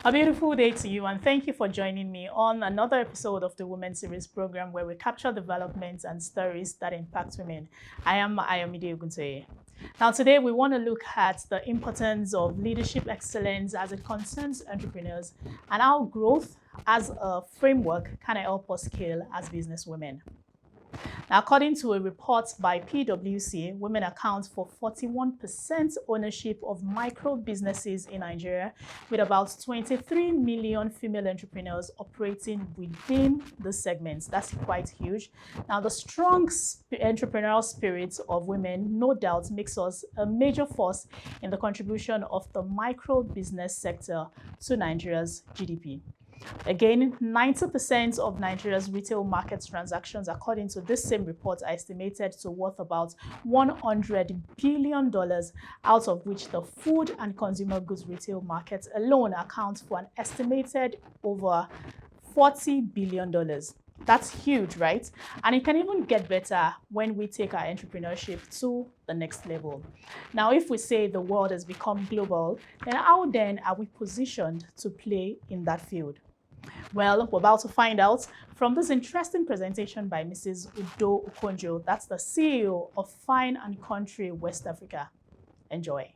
A beautiful day to you, and thank you for joining me on another episode of the Women Series program where we capture developments and stories that impact women. I am Ayomide Oguntoye. Now, today we want to look at the importance of leadership excellence as it concerns entrepreneurs and how growth as a framework can help us scale as businesswomen. Now, according to a report by PwC, women account for 41% ownership of micro businesses in Nigeria, with about 23 million female entrepreneurs operating within the segments. That's quite huge. Now, the strong entrepreneurial spirit of women, no doubt, makes us a major force in the contribution of the micro business sector to Nigeria's GDP. Again, 90% of Nigeria's retail market transactions, according to this same report, are estimated to worth about $100 billion, out of which the food and consumer goods retail market alone accounts for an estimated over $40 billion. That's huge, right? And it can even get better when we take our entrepreneurship to the next level. Now, if we say the world has become global, then how then are we positioned to play in that field? Well, we're about to find out from this interesting presentation by Mrs. Udo Okonjo. That's the CEO of Fine and Country West Africa. Enjoy.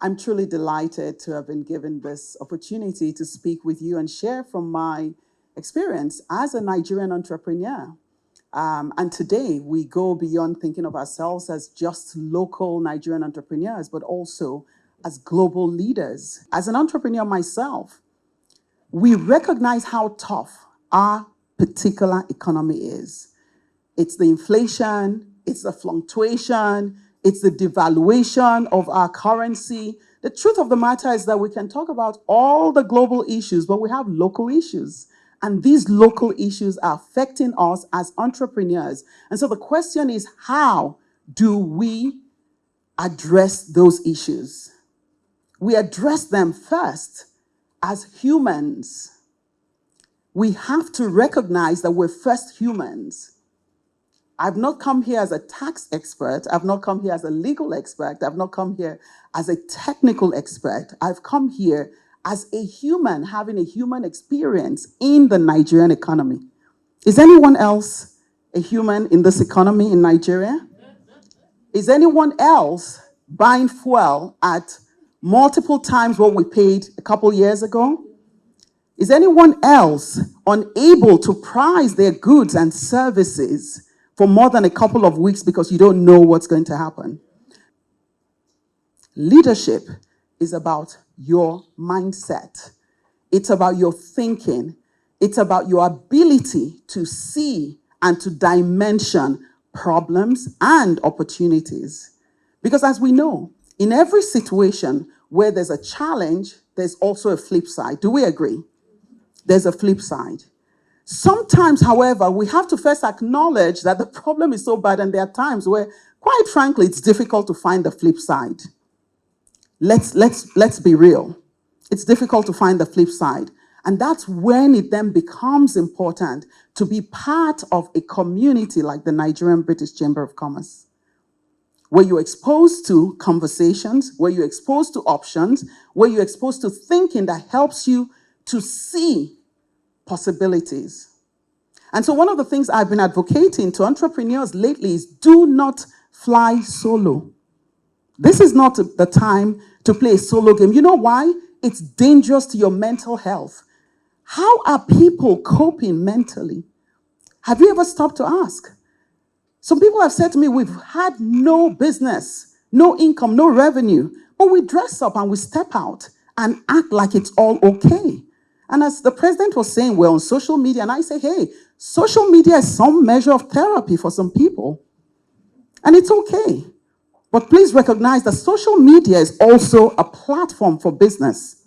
I'm truly delighted to have been given this opportunity to speak with you and share from my experience as a Nigerian entrepreneur. And today we go beyond thinking of ourselves as just local Nigerian entrepreneurs, but also as global leaders. As an entrepreneur myself, we recognize how tough our particular economy is. It's the inflation, it's the fluctuation, it's the devaluation of our currency. The truth of the matter is that we can talk about all the global issues, but we have local issues. And these local issues are affecting us as entrepreneurs. And so the question is, how do we address those issues? We address them first as humans. We have to recognize that we're first humans. I've not come here as a tax expert. I've not come here as a legal expert. I've not come here as a technical expert. I've come here as a human, having a human experience in the Nigerian economy. Is anyone else a human in this economy in Nigeria? Is anyone else buying fuel at multiple times what we paid a couple years ago? Is anyone else unable to price their goods and services for more than a couple of weeks because you don't know what's going to happen? Leadership is about your mindset. It's about your thinking. It's about your ability to see and to dimension problems and opportunities. Because as we know, in every situation where there's a challenge, there's also a flip side. Do we agree? There's a flip side. Sometimes, however, we have to first acknowledge that the problem is so bad, and there are times where, quite frankly, it's difficult to find the flip side. Let's be real. It's difficult to find the flip side. And that's when it then becomes important to be part of a community like the Nigerian British Chamber of Commerce, where you're exposed to conversations, where you're exposed to options, where you're exposed to thinking that helps you to see possibilities. And so one of the things I've been advocating to entrepreneurs lately is do not fly solo. This is not the time to play a solo game. You know why? It's dangerous to your mental health. How are people coping mentally? Have you ever stopped to ask? Some people have said to me, we've had no business, no income, no revenue, but we dress up and we step out and act like it's all okay. And as the president was saying, we're on social media, and I say, hey, social media is some measure of therapy for some people. And it's okay. But please recognize that social media is also a platform for business.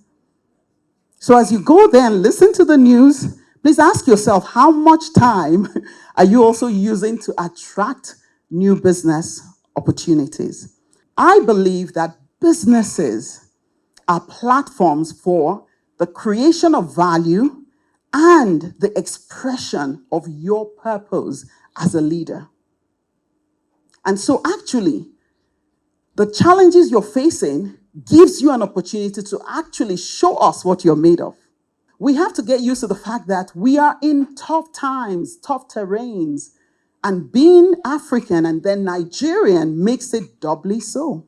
So as you go there and listen to the news, please ask yourself, how much time are you also using to attract new business opportunities? I believe that businesses are platforms for the creation of value and the expression of your purpose as a leader. And so actually, The challenges you're facing gives you an opportunity to actually show us what you're made of. We have to get used to the fact that we are in tough times, tough terrains, and being African and then Nigerian makes it doubly so.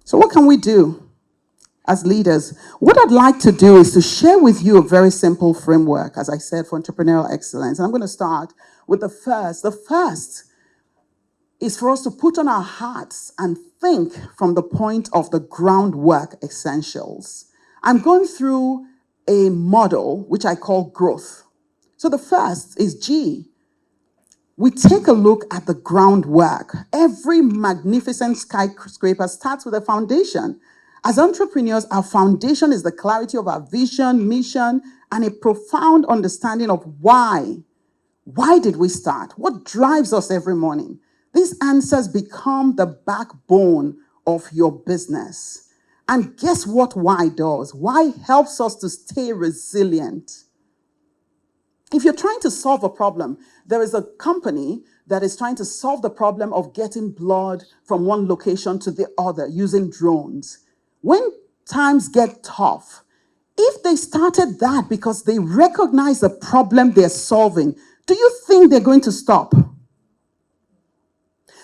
So what can we do as leaders? What I'd like to do is to share with you a very simple framework, as I said, for entrepreneurial excellence. And I'm going to start with the first. The first is for us to put on our hats and think from the point of the groundwork essentials. I'm going through a model which I call growth. So the first is G. We take a look at the groundwork. Every magnificent skyscraper starts with a foundation. As entrepreneurs, our foundation is the clarity of our vision, mission, and a profound understanding of why. Why did we start? What drives us every morning? These answers become the backbone of your business. And guess what why does? Why helps us to stay resilient. If you're trying to solve a problem, there is a company that is trying to solve the problem of getting blood from one location to the other using drones. When times get tough, if they started that because they recognize the problem they're solving, do you think they're going to stop?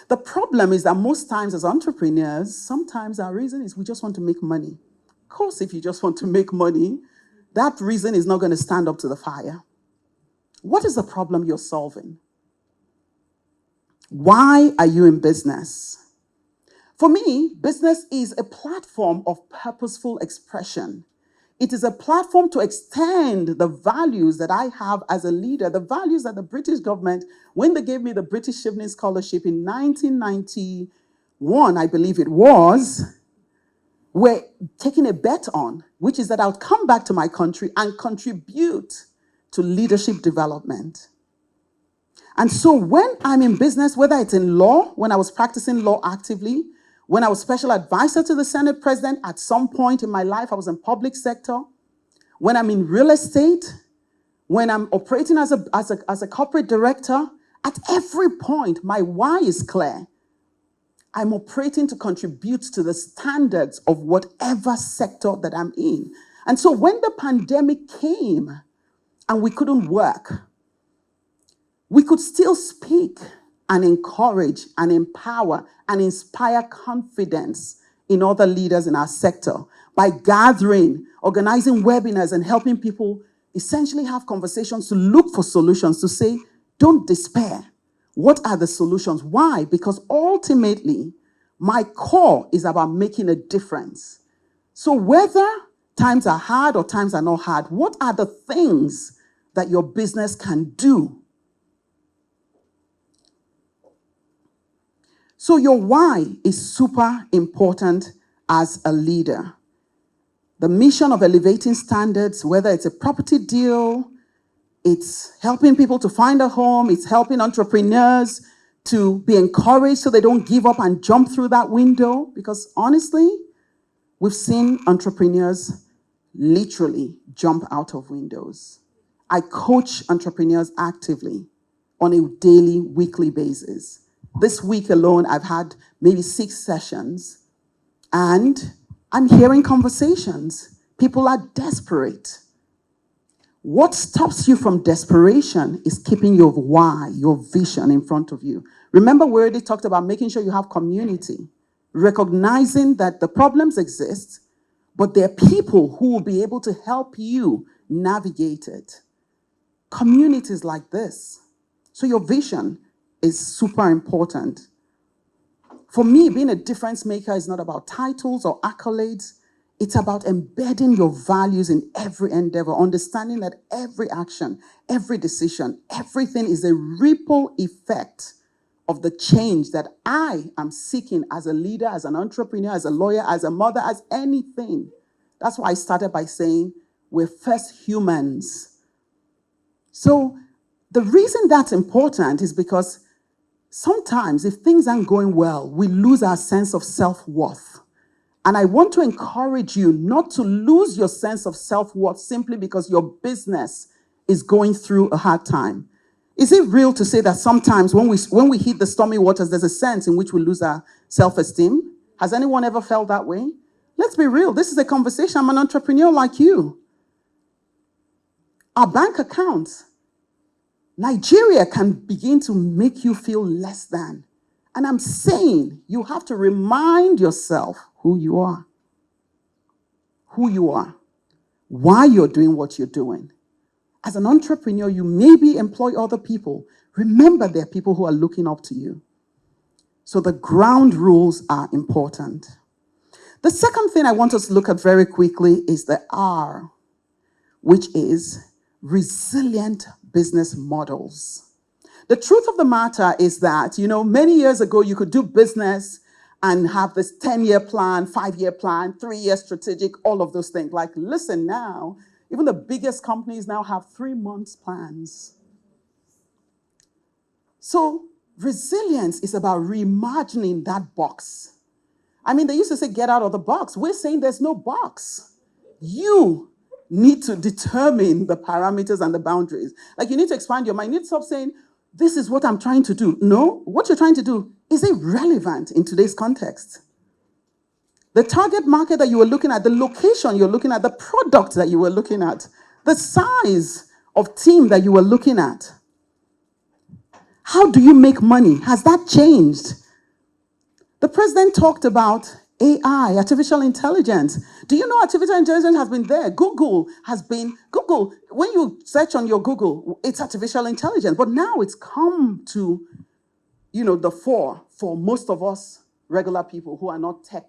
The problem is that most times as entrepreneurs, sometimes our reason is we just want to make money. Of course, if you just want to make money, that reason is not going to stand up to the fire. What is the problem you're solving? Why are you in business? For me, business is a platform of purposeful expression. It is a platform to extend the values that I have as a leader, the values that the British government, when they gave me the British Shivning Scholarship in 1991, I believe it was, were taking a bet on, which is that I'll come back to my country and contribute to leadership development. And so when I'm in business, whether it's in law, when I was practicing law actively, when I was special advisor to the Senate president, at some point in my life, I was in public sector. When I'm in real estate, when I'm operating as a corporate director, at every point, my why is clear. I'm operating to contribute to the standards of whatever sector that I'm in. And so when the pandemic came and we couldn't work, we could still speak and encourage and empower and inspire confidence in other leaders in our sector by gathering, organizing webinars, and helping people essentially have conversations to look for solutions, to say, don't despair. What are the solutions? Why? Because ultimately, my core is about making a difference. So whether times are hard or times are not hard, what are the things that your business can do? So your why is super important as a leader. The mission of elevating standards, whether it's a property deal, it's helping people to find a home, it's helping entrepreneurs to be encouraged so they don't give up and jump through that window. Because honestly, we've seen entrepreneurs literally jump out of windows. I coach entrepreneurs actively on a daily, weekly basis. This week alone, I've had maybe 6 sessions, and I'm hearing conversations. People are desperate. What stops you from desperation is keeping your why, your vision in front of you. Remember, we already talked about making sure you have community, recognizing that the problems exist, but there are people who will be able to help you navigate it. Communities like this. So your vision is super important. For me, being a difference maker is not about titles or accolades. It's about embedding your values in every endeavor, understanding that every action, every decision, everything is a ripple effect of the change that I am seeking as a leader, as an entrepreneur, as a lawyer, as a mother, as anything. That's why I started by saying we're first humans. So the reason that's important is because sometimes if things aren't going well, we lose our sense of self-worth. And I want to encourage you not to lose your sense of self-worth simply because your business is going through a hard time. Is it real to say that sometimes when we hit the stormy waters, there's a sense in which we lose our self-esteem? Has anyone ever felt that way? Let's be real. This is a conversation. I'm an entrepreneur like you. Our bank accounts, Nigeria can begin to make you feel less than. And I'm saying you have to remind yourself who you are. Who you are. Why you're doing what you're doing. As an entrepreneur, you maybe employ other people. Remember, there are people who are looking up to you. So the ground rules are important. The second thing I want us to look at very quickly is the R, which is resilient business models. The truth of the matter is that, many years ago, you could do business and have this 10-year plan, 5-year plan, 3-year strategic, all of those things. Like, listen now, even the biggest companies now have 3-month plans. So resilience is about reimagining that box. I mean, they used to say, get out of the box. We're saying there's no box. You need to determine the parameters and the boundaries. Like, you need to expand your mind. You need to stop saying, this is what I'm trying to do. No, what you're trying to do, is it relevant in today's context? The target market that you were looking at, the location you're looking at, the product that you were looking at, the size of team that you were looking at. How do you make money? Has that changed? The president talked about AI, artificial intelligence. Do you know artificial intelligence has been there? Google, when you search on your Google, it's artificial intelligence. But now it's come to, the fore for most of us regular people who are not tech,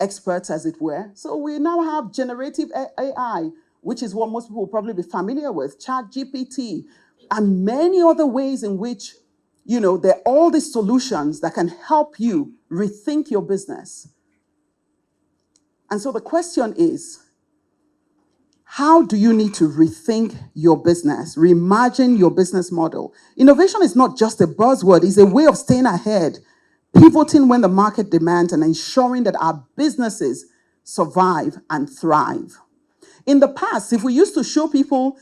experts, as it were. So we now have generative AI, which is what most people will probably be familiar with, ChatGPT, and many other ways in which, there are all these solutions that can help you rethink your business. And so the question is, how do you need to rethink your business, reimagine your business model? Innovation is not just a buzzword, it's a way of staying ahead, pivoting when the market demands, and ensuring that our businesses survive and thrive. In the past, if we used to show people,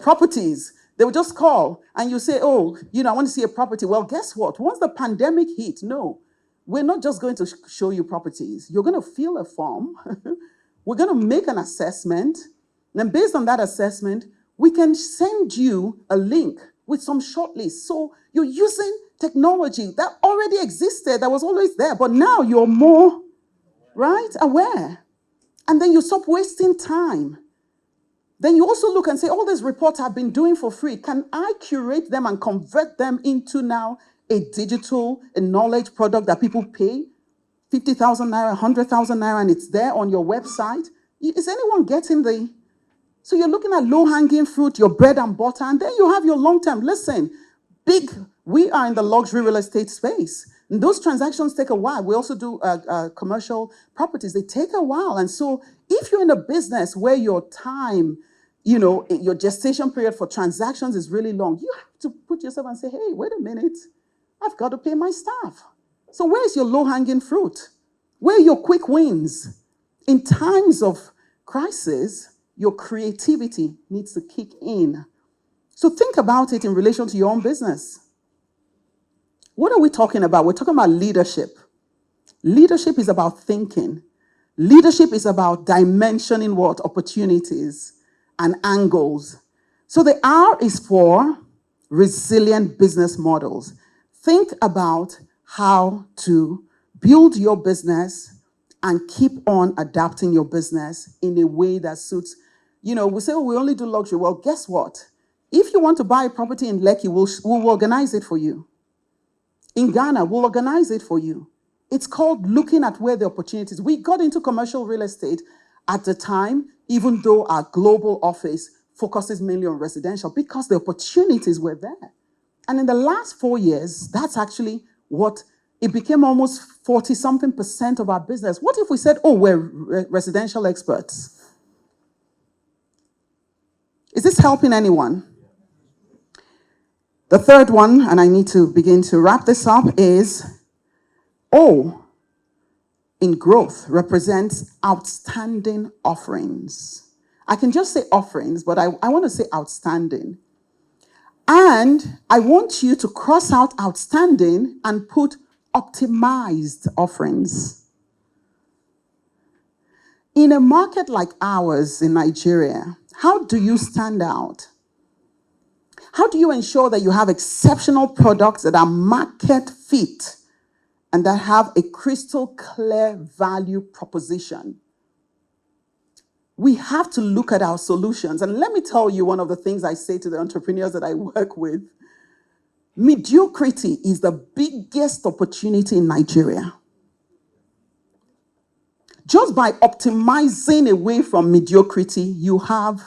properties, they would just call and you say, oh, I want to see a property. Well, guess what? Once the pandemic hit, no, we're not just going to show you properties. You're going to fill a form. We're going to make an assessment. And based on that assessment, we can send you a link with some shortlist. So you're using technology that already existed, that was always there. But now you're more, aware. And then you stop wasting time. Then you also look and say, all these reports I've been doing for free, can I curate them and convert them into now a digital, a knowledge product that people pay 50,000 naira, 100,000 naira, and it's there on your website? Is anyone getting the... So you're looking at low-hanging fruit, your bread and butter, and then you have your long-term. Listen, we are in the luxury real estate space. And those transactions take a while. We also do commercial properties. They take a while. And so if you're in a business where your time, your gestation period for transactions is really long, you have to put yourself and say, hey, wait a minute, I've got to pay my staff. So where's your low-hanging fruit? Where are your quick wins? In times of crisis, your creativity needs to kick in. So think about it in relation to your own business. What are we talking about? We're talking about leadership. Leadership is about thinking. Leadership is about dimensioning what? Opportunities and angles. So the R is for resilient business models. Think about how to build your business and keep on adapting your business in a way that suits. We say, oh, we only do luxury. Well, guess what? If you want to buy a property in Lekki, we'll organize it for you. In Ghana, we'll organize it for you. It's called looking at where the opportunities. We got into commercial real estate at the time, even though our global office focuses mainly on residential, because the opportunities were there. And in the last 4 years, that's actually what it became, almost 40-something% of our business. What if we said, oh, we're residential experts? Is this helping anyone? The third one, and I need to begin to wrap this up, is O in growth represents outstanding offerings. I can just say offerings, but I want to say outstanding. And I want you to cross out outstanding and put optimized offerings. In a market like ours in Nigeria, how do you stand out? How do you ensure that you have exceptional products that are market fit and that have a crystal clear value proposition? We have to look at our solutions. And let me tell you one of the things I say to the entrepreneurs that I work with. Mediocrity is the biggest opportunity in Nigeria. Just by optimizing away from mediocrity, you have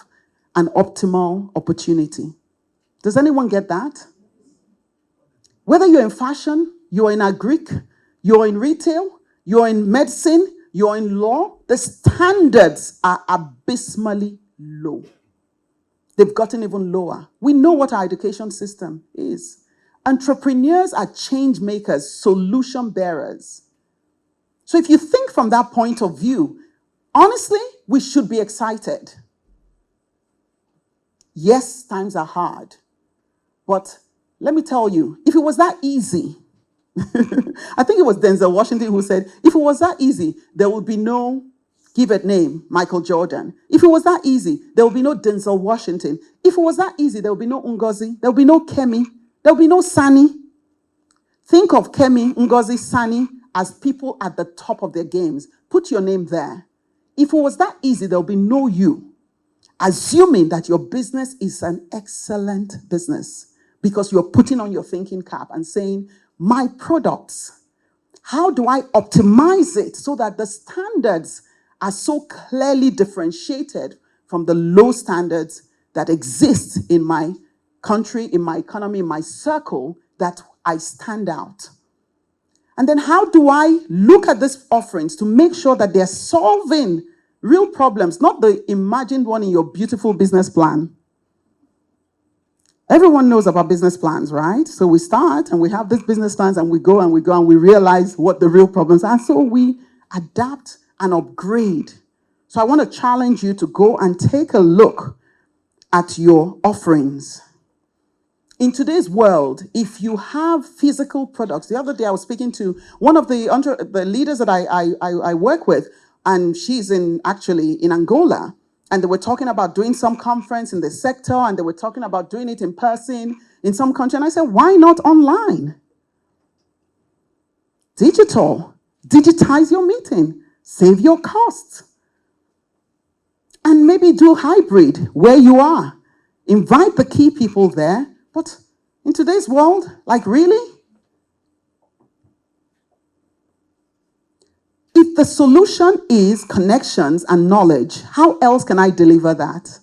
an optimal opportunity. Does anyone get that? Whether you're in fashion, you're in agric, you're in retail, you're in medicine, you're in law, the standards are abysmally low. They've gotten even lower. We know what our education system is. Entrepreneurs are change makers, solution bearers. So if you think from that point of view, honestly, we should be excited. Yes, times are hard. But let me tell you, if it was that easy, I think it was Denzel Washington who said, if it was that easy, there would be no, give it name, Michael Jordan. If it was that easy, there would be no Denzel Washington. If it was that easy, there would be no Ngozi, there would be no Kemi, there would be no Sani. Think of Kemi, Ngozi, Sani as people at the top of their games. Put your name there. If it was that easy, there would be no you. Assuming that your business is an excellent business because you're putting on your thinking cap and saying, my products, how do I optimize it so that the standards are so clearly differentiated from the low standards that exist in my country, in my economy, in my circle, that I stand out? And then how do I look at these offerings to make sure that they're solving real problems, not the imagined one in your beautiful business plan? Everyone knows about business plans, right? So we start and we have these business plans and we go and we realize what the real problems are. So we adapt and upgrade. So I want to challenge you to go and take a look at your offerings. In today's world, if you have physical products, the other day I was speaking to one of the leaders that I work with, and she's actually in Angola, and they were talking about doing some conference in the sector, and they were talking about doing it in person in some country, and I said, why not online? Digitize your meeting, save your costs, and maybe do hybrid where you are. Invite the key people there. But in today's world, like really? If the solution is connections and knowledge, how else can I deliver that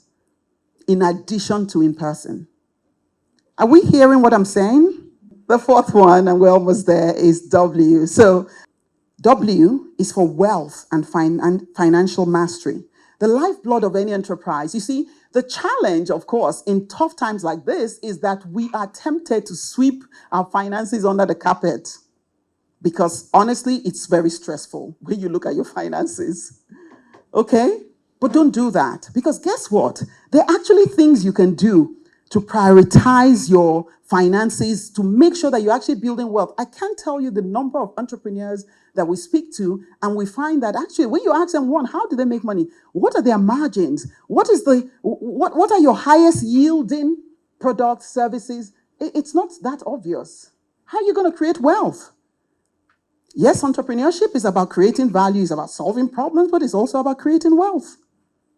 in addition to in person? Are we hearing what I'm saying? The fourth one, and we're almost there, is W. So W is for wealth and financial mastery. The lifeblood of any enterprise. You see, the challenge, of course, in tough times like this is that we are tempted to sweep our finances under the carpet because, honestly, it's very stressful when you look at your finances. Okay? But don't do that because guess what? There are actually things you can do to prioritize your finances to make sure that you're actually building wealth. I can't tell you the number of entrepreneurs that we speak to, and we find that actually when you ask them, one, how do they make money? What are their margins? What are your highest yielding products, services? It's not that obvious. How are you going to create wealth? Yes, entrepreneurship is about creating value, it's about solving problems, but it's also about creating wealth.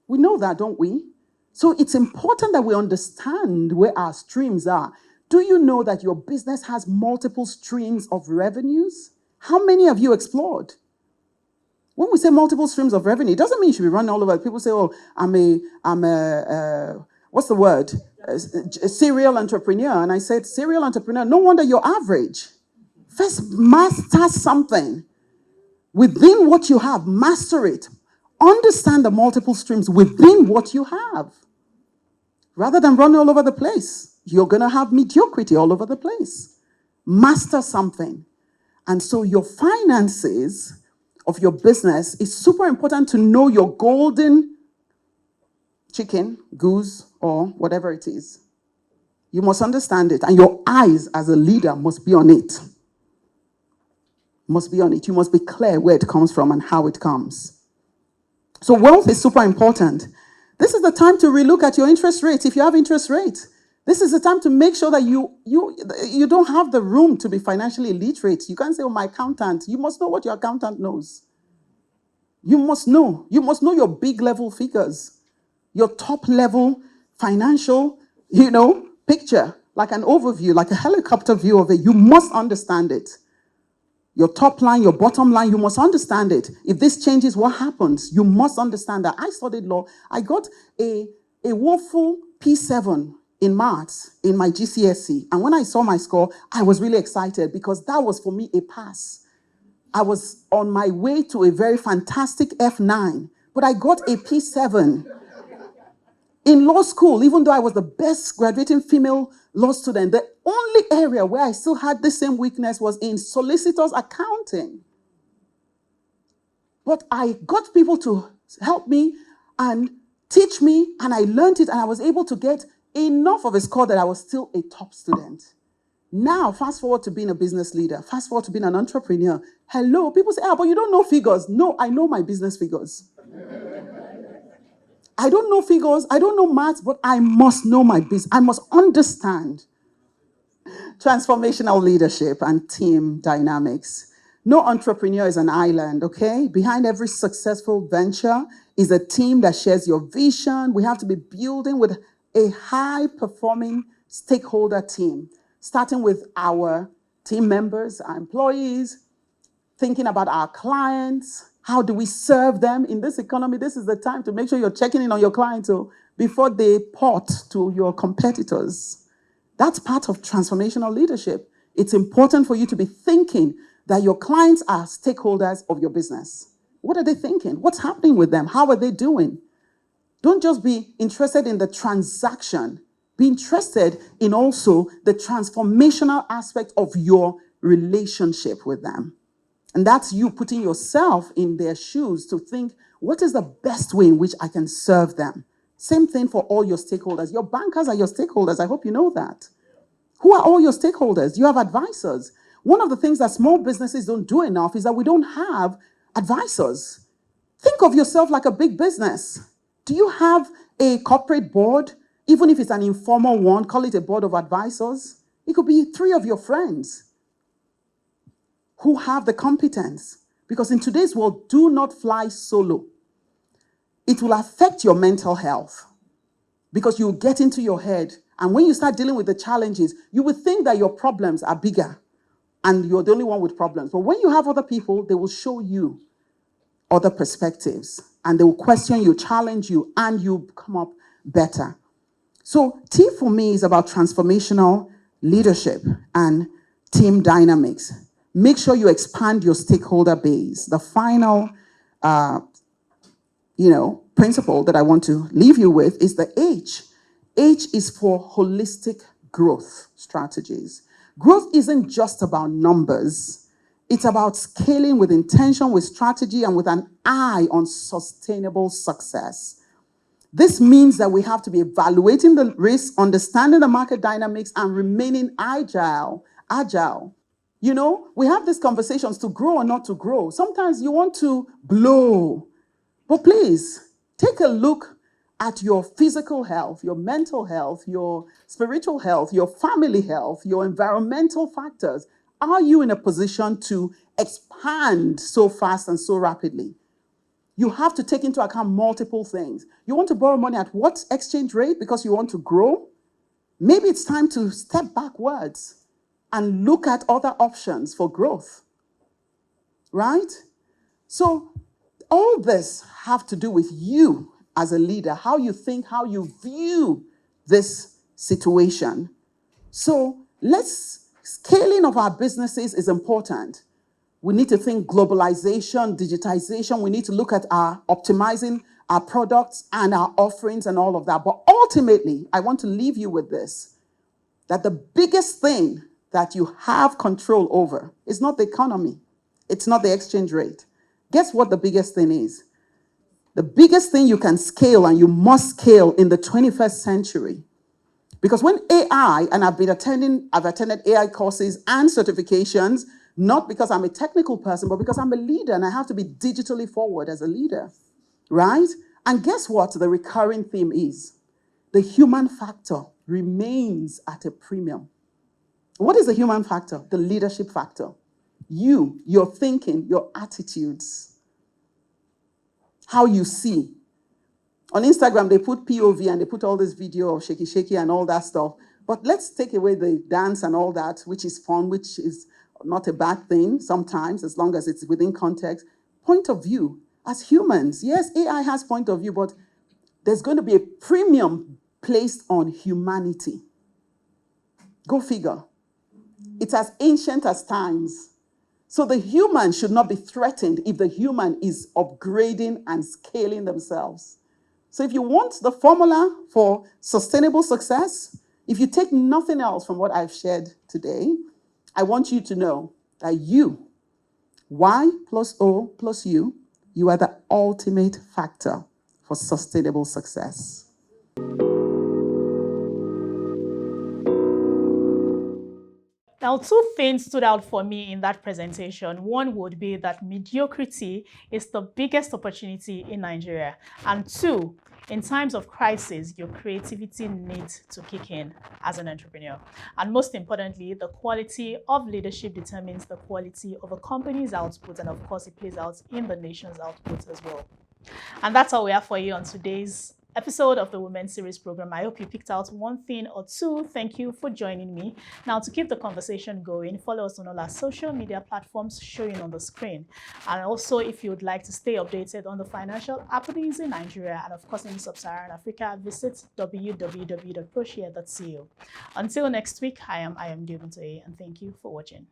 We know that, don't we? So it's important that we understand where our streams are. Do you know that your business has multiple streams of revenues? How many have you explored? When we say multiple streams of revenue, it doesn't mean you should be running all over. People say, oh, what's the word? A serial entrepreneur. And I said, serial entrepreneur, no wonder you're average. First, master something. Within what you have, master it. Understand the multiple streams within what you have. Rather than running all over the place, you're going to have mediocrity all over the place. Master something. And so your finances of your business is super important to know your golden chicken, goose, or whatever it is. You must understand it, and your eyes as a leader must be on it. must be on it. You must be clear where it comes from and how it comes. So wealth is super important. This is the time to relook at your interest rate. If you have interest rates, this is the time to make sure that you don't have the room to be financially illiterate. You can't say, oh, my accountant. You must know what your accountant knows. You must know. You must know your big level figures, your top level financial, picture, like an overview, like a helicopter view of it. You must understand it. Your top line, your bottom line, you must understand it. If this changes, what happens? You must understand that. I studied law. I got a woeful P7 in maths in my GCSE. And when I saw my score, I was really excited because that was for me a pass. I was on my way to a very fantastic F9, but I got a P7. In law school, even though I was the best graduating female law student, the only area where I still had the same weakness was in solicitors accounting. But I got people to help me and teach me, and I learned it, and I was able to get enough of a score that I was still a top student. Now, fast forward to being a business leader, fast forward to being an entrepreneur. Hello, people say, but you don't know figures. No, I know my business figures. I don't know figures, I don't know maths, but I must know my business. I must understand transformational leadership and team dynamics. No entrepreneur is an island, okay? Behind every successful venture is a team that shares your vision. We have to be building with a high-performing stakeholder team, starting with our team members, our employees, thinking about our clients. How do we serve them in this economy? This is the time to make sure you're checking in on your clients before they port to your competitors. That's part of transformational leadership. It's important for you to be thinking that your clients are stakeholders of your business. What are they thinking? What's happening with them? How are they doing? Don't just be interested in the transaction. Be interested in also the transformational aspect of your relationship with them. And that's you putting yourself in their shoes to think, what is the best way in which I can serve them? Same thing for all your stakeholders. Your bankers are your stakeholders. I hope you know that. Who are all your stakeholders? You have advisors. One of the things that small businesses don't do enough is that we don't have advisors. Think of yourself like a big business. Do you have a corporate board? Even if it's an informal one, call it a board of advisors. It could be 3 of your friends who have the competence. Because in today's world, do not fly solo. It will affect your mental health because you get into your head. And when you start dealing with the challenges, you will think that your problems are bigger and you're the only one with problems. But when you have other people, they will show you other perspectives and they will question you, challenge you, and you come up better. So T for me is about transformational leadership and team dynamics. Make sure you expand your stakeholder base. The final, principle that I want to leave you with is the H. H is for holistic growth strategies. Growth isn't just about numbers. It's about scaling with intention, with strategy, and with an eye on sustainable success. This means that we have to be evaluating the risk, understanding the market dynamics, and remaining agile. We have these conversations to grow or not to grow. Sometimes you want to blow. But please, take a look at your physical health, your mental health, your spiritual health, your family health, your environmental factors. Are you in a position to expand so fast and so rapidly? You have to take into account multiple things. You want to borrow money at what exchange rate because you want to grow? Maybe it's time to step backwards and look at other options for growth, right? So all this have to do with you as a leader, how you think, how you view this situation. So scaling of our businesses is important. We need to think globalization, digitization. We need to look at optimizing our products and our offerings and all of that. But ultimately, I want to leave you with this, that the biggest thing that you have control over is not the economy. It's not the exchange rate. Guess what the biggest thing is? The biggest thing you can scale and you must scale in the 21st century. Because when AI, and I've attended AI courses and certifications, Not because I'm a technical person, but because I'm a leader and I have to be digitally forward as a leader, right? And guess what the recurring theme is? The human factor remains at a premium. What is the human factor? The leadership factor. You, your thinking, your attitudes, how you see. On Instagram, they put POV and they put all this video of shaky shaky and all that stuff. But let's take away the dance and all that, which is fun, which is not a bad thing sometimes, as long as it's within context. Point of view. As humans, yes, AI has point of view, but there's going to be a premium placed on humanity. Go figure. It's as ancient as times. So the human should not be threatened if the human is upgrading and scaling themselves. So if you want the formula for sustainable success, if you take nothing else from what I've shared today, I want you to know that you, Y plus O plus U, you are the ultimate factor for sustainable success. Now, two things stood out for me in that presentation. One would be that mediocrity is the biggest opportunity in Nigeria. And two, in times of crisis, your creativity needs to kick in as an entrepreneur. And most importantly, the quality of leadership determines the quality of a company's output. And of course, it plays out in the nation's output as well. And that's all we have for you on today's episode of the Women Series program. I hope you picked out one thing or two. Thank you for joining me. Now, to keep the conversation going, follow us on all our social media platforms showing on the screen. And also, if you would like to stay updated on the financial happenings in Nigeria and of course in Sub-Saharan Africa, visit www.proshare.co. Until next week, I am Dioguntoye, and thank you for watching.